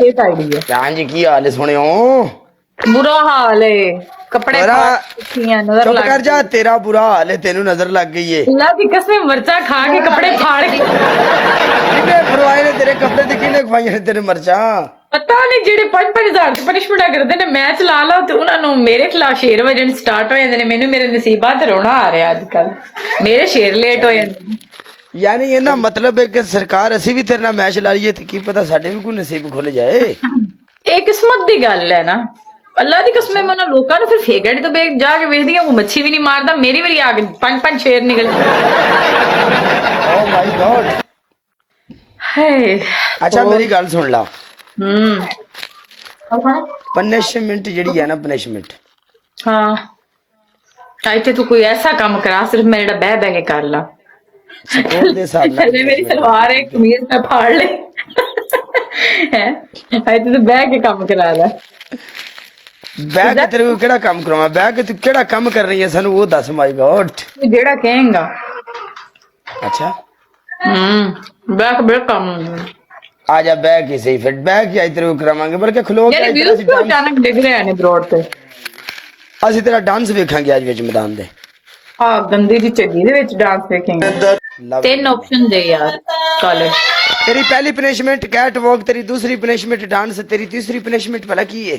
एक आईडी है। हाँ जी की हाल है सुने बुरा हाल है, कपड़े नजर चुप लग कर जा, तेरा बुरा हाल है, तेनू नजर लग गई है। अल्लाह की कसम मरचा खा के कपड़े फाड़ के किने फरवाए ने तेरे कपड़े ते किने खवाई ने तेरे मरचा? पता नहीं जेडे 5-5 हज़ार पनिशमेंट करते ने मैच ला लो ते उन्होंने मेरे खिलाफ शेर वजन स्टार्ट हो जाते ने। मैनू मेरे नसीबा ते रोना आ रहा अजकल, मेरे शेर लेट हो जाते। यानी ये ना मतलब है कि सरकार असी भी तेरे नाल मैच ला लईए ते की पता साडे भी कोई नसीब खुल जाए। ये किस्मत दी गल है ना, अल्लाह दी कसम मैं लोगों ने फिर फेगड़ी तो बेग जाके वेखदी हूं, वो मच्छी भी नहीं मारदा, मेरी वाली आ गई 5-5 शेर निकल। Oh my God. हाय अच्छा मेरी गल सुन ला, पनिशमेंट जेडी है ना, पनिशमेंट हाँ चाहे तू कोई ऐसा काम करा सिर्फ मैं जेड़ा बह के कर ला। सपोर्ट दे हिसाब नाल थल्ले मेरी सलवार है, कमीज में फाड़ ले हैं हाय तू बह के काम करा ला। बैग के तेरे को केड़ा काम करवा, बैग के तू केड़ा काम कर रही है सानू वो दस। माय गॉड तू जेड़ा कहेगा। अच्छा बैक बैक काम आजा बैग ही सही, फिर बैग ही आई तेरे को करावांगे, बल्कि खलो के यार व्यूज क्यों अचानक दिख रहे हैं ब्रॉड पे। ਅਸੀਂ तेरा डांस वेखांगे आज विच मैदान दे। हाँ गंदी दी चड्डी दे विच डांस देखेंगे। 3 ऑप्शन दे यार काले। तेरी पहली पनिशमेंट कैट वॉक, तेरी दूसरी पनिशमेंट डांस, तेरी तीसरी पनिशमेंट भला की है?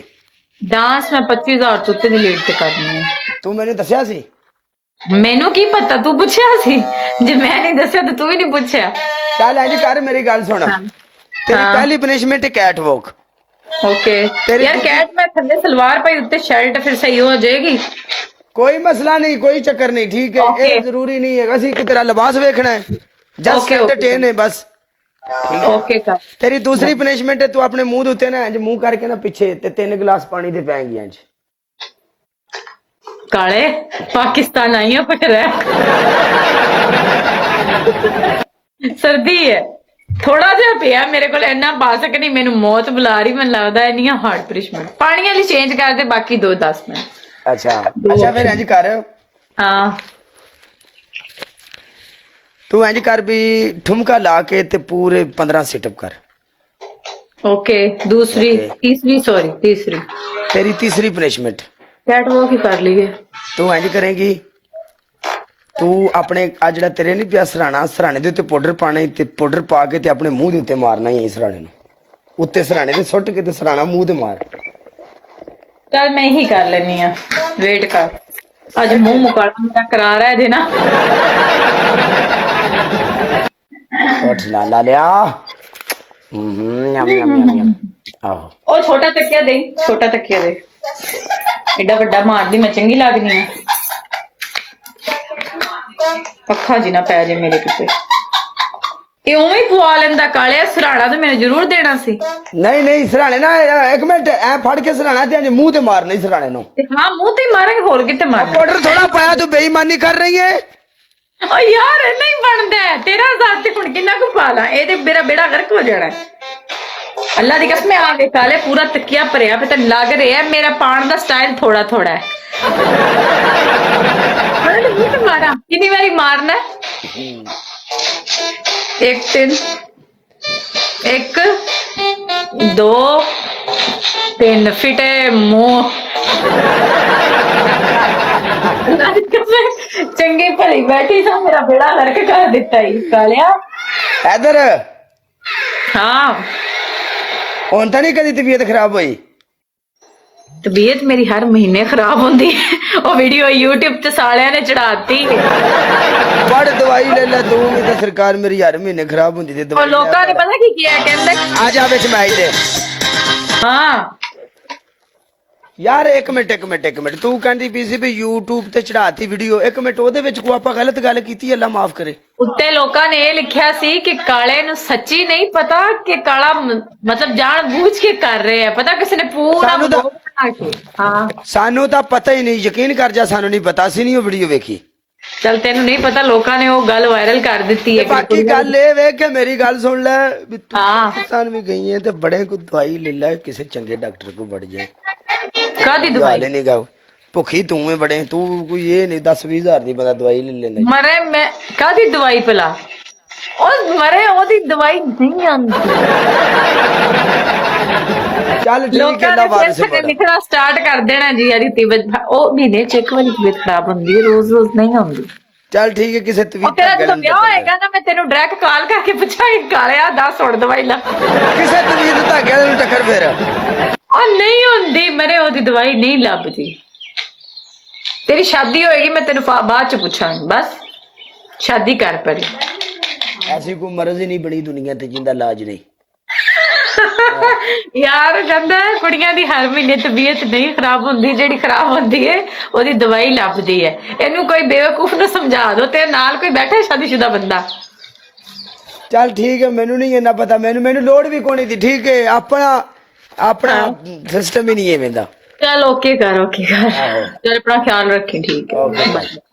डांस मैं 25,000 तुत्ते दी लीड ते करनी है। तू मैंने दस्या सी? मैनू की पता, तू पूछया सी? जे मैं नहीं दस्या तो तू भी नहीं पूछया। चल इंज कर, मेरी गल सुन। तेरी पहली पनिशमेंट है कैट वॉक। ओके यार कैट में थल्ले सलवार पाई उत्ते शर्ट फिर सही हो जाएगी। कोई मसला नहीं, कोई चक्कर नहीं, ठीक है। ये जरूरी नहीं है असि कि तेरा लिबास वेखना है, जस्ट एंटरटेन है बस। ओके का तेरी दूसरी पनिशमेंट है तू अपने मुंह दे उत्ते ना इंज मुंह करके ना पीछे ते 3 गिलास पानी दे पैंगी इंज। काले पाकिस्तान आई है पकड़ है सर्दी है थोड़ा जा पिया मेरे को इन्ना पा सकनी, मैनू मौत बुला रही, मैं लगता इन्नी हार्ड पनिशमेंट। पानी वाली चेंज कर दे, बाकी 2-10 मिनट। अच्छा अच्छा फिर इंज कर, हाँ तू इंज कर भी ठुमका ला के ते पूरे 15 सिटअप कर। ओके दूसरी तीसरी सॉरी तीसरी तेरी तीसरी पनिशमेंट कैट वॉक ही कर लिए। तू इंज करेगी, तू अपने आ जड़ा तेरे नहीं पिया सराना, सराने दे उत्ते पाउडर पाने ते पाउडर पा के ते अपने मुंह दे उत्ते मारना ही सराने नू उत्ते सराने दे सुੱਟ के ते सराना मुंह दे मार। चल मैं ही कर लेनी है, वेट कर आज मुंह मुकाला करा रहा है ना। उठ ला लिया यम यम यम यम। आहो ओ छोटा तकिया दे, छोटा तकिया दे, एडा बड़ा मार दी मैं चंगी लगनी है। पक्खा जी ना पै जे मेरे किते। ये उਵੇਂ ਹੀ ਪਵਾ ਲੈਂਦਾ ਕਾਲਿਆ, ਸਰਾਣਾ ਤੇ ਮੈਨੂੰ ਜ਼ਰੂਰ ਦੇਣਾ ਸੀ। नहीं नहीं सराने ना एक मिनट ऐ फड़ के सराना ते इंज मुंह ते मार नहीं सराने नु। हाँ मुंह ते मारांगे, होर किते मारना। पाउडर थोड़ा पाया, तू बेईमानी कर रही है। ओ यार नहीं बनदा है तेरा साथ ते हुन किन्ना कुछ पा ला, ए ते मेरा बेड़ा गर्क हो जाना है। अल्लाह दी कसम आ के काले पूरा तकिया भरिया पे तन लग रहा है मेरा पान दा स्टाइल थोड़ा थोड़ा है। मारा कितनी बारी मारना है? 1 3 1 2 3 फिटे मुंह। चंगी भली बैठी था, मेरा बेड़ा गर्क कर दिता ही कालिया। इधर हाँ हुन तां नहीं कदी तबीयत खराब हुई? तबीयत मेरी हर महीने खराब होती है, वो वीडियो यूट्यूब ते सालियां ने चढ़ाती। बड़ दवाई ले ले तू भी, तो सरकार मेरी हर महीने खराब होंदी ते और लोकां ने पता की किया कहंदे आ जा विच मैं दे। हाँ यार एक मिनट तू कहंदी पी सी भी यूट्यूब ते चढ़ाती वीडियो, एक मिनट ओदे विच को आपां गलत गल कीती, अल्लाह माफ करे। उत्ते लोकां ने ये लिखिया सी कि काले नू सच्ची नहीं पता कि काला मतलब जान बूझ के कर रहे हैं, पता किसी ने पूरा बना के। हाँ सानू तां पता ही नहीं, यकीन कर जा सानू नहीं पता, सी नहीं वो वीडियो वेखी। चल तेनू नहीं पता, लोकां ने वो गल वायरल कर दी है। बाकी गल ये वे के मेरी गल सुन ले, हाँ पाकिस्तान भी गई है ते बड़े को दवाई ले ले, किसी चंगे डॉक्टर को बढ़ जाए। कादी दवाई नहीं गाओ भुखी तू में बड़े, तू कोई ये नहीं 10-20 हजार दी बंदा दवाई ले लेना। मरे मैं कादी दवाई पिला और मरे ओदी दवाई नहीं आंदी। ਚੱਲ ਠੀਕ ਹੈ ਲੋਕਾਂ ਅੱਲਾ ਨੇ ਵਾਰਿਸ ਫਿਰ ਬੜਾ ਲਿਖਣਾ ਸਟਾਰਟ ਕਰ ਦੇਣਾ ਜੀ ਯਾਰੀ ਤਬੀਅਤ ਉਹ ਮਹੀਨੇ ਚ ਇੱਕ ਵਾਰੀ ਤਬੀਅਤ ਖਰਾਬ ਹੁੰਦੀ ਹੈ ਰੋਜ਼ ਰੋਜ਼ ਨਹੀਂ ਹੁੰਦੀ ਚੱਲ ਠੀਕ ਹੈ ਕਿਸੇ ਉਹ ਤਵੀਤ ਤੇਰਾ ਜਦੋਂ ਵਿਆਹ ਹੋਏਗਾ ਨਾ ਮੈਂ ਤੈਨੂੰ ਡਾਇਰੈਕਟ ਕਾਲ ਕਰਕੇ ਪੁੱਛਾਂਗੀ ਕਾਲਿਆ 10 ਹੁਣ ਦਵਾਈ ਲਾ ਕਿਸੇ ਤਵੀਤ ਧਾਗੇ ਨੂੰ ਟੱਕਰ ਫੇਰ ਉਹ ਨਹੀਂ ਹੁੰਦੀ ਮੇਰੇ ਉਹਦੀ ਦਵਾਈ ਨਹੀਂ ਲੱਭਦੀ ਤੇਰੀ ਸ਼ਾਦੀ ਹੋਏਗੀ ਮੈਂ ਤੈਨੂੰ ਬਾਅਦ ਚ ਪੁੱਛਾਂਗੀ ਬਸ ਸ਼ਾਦੀ ਕਰ ਪਰੀ ਐਸੀ ਕੋਈ ਮਰਜ਼ ਹੀ ਨਹੀਂ ਬਣੀ ਦੁਨੀਆ ਤੇ ਜਿੰਦਾ ਇਲਾਜ ਨਹੀਂ ਯਾਰ ਕਹਿੰਦਾ ਕੁੜੀਆਂ ਦੀ ਹਰ ਮਹੀਨੇ ਤਬੀਅਤ ਨਹੀਂ ਖਰਾਬ ਹੁੰਦੀ ਜਿਹੜੀ ਖਰਾਬ ਹੁੰਦੀ ਹੈ ਉਹਦੀ ਦਵਾਈ ਲੱਭਦੀ ਹੈ ਇਹਨੂੰ ਕੋਈ ਬੇਵਕੂਫ ਨੂੰ ਸਮਝਾ ਦੋ ਤੇ ਨਾਲ ਕੋਈ ਬੈਠਾ ਸ਼ਾਦੀशुदा ਬੰਦਾ ਚੱਲ ਠੀਕ ਹੈ ਮੈਨੂੰ ਨਹੀਂ ਇੰਨਾ ਪਤਾ ਮੈਨੂੰ ਲੋੜ ਵੀ ਕੋਣੀ ਦੀ ਠੀਕ ਹੈ ਆਪਣਾ ਸਿਸਟਮ ਹੀ ਨਹੀਂ ਐਵੇਂ ਦਾ ਚਲ ਓਕੇ ਕਰ ਚਲ ਆਪਣਾ ਖਿਆਲ ਰੱਖੀ ਠੀਕ ਹੈ Okay. Bye.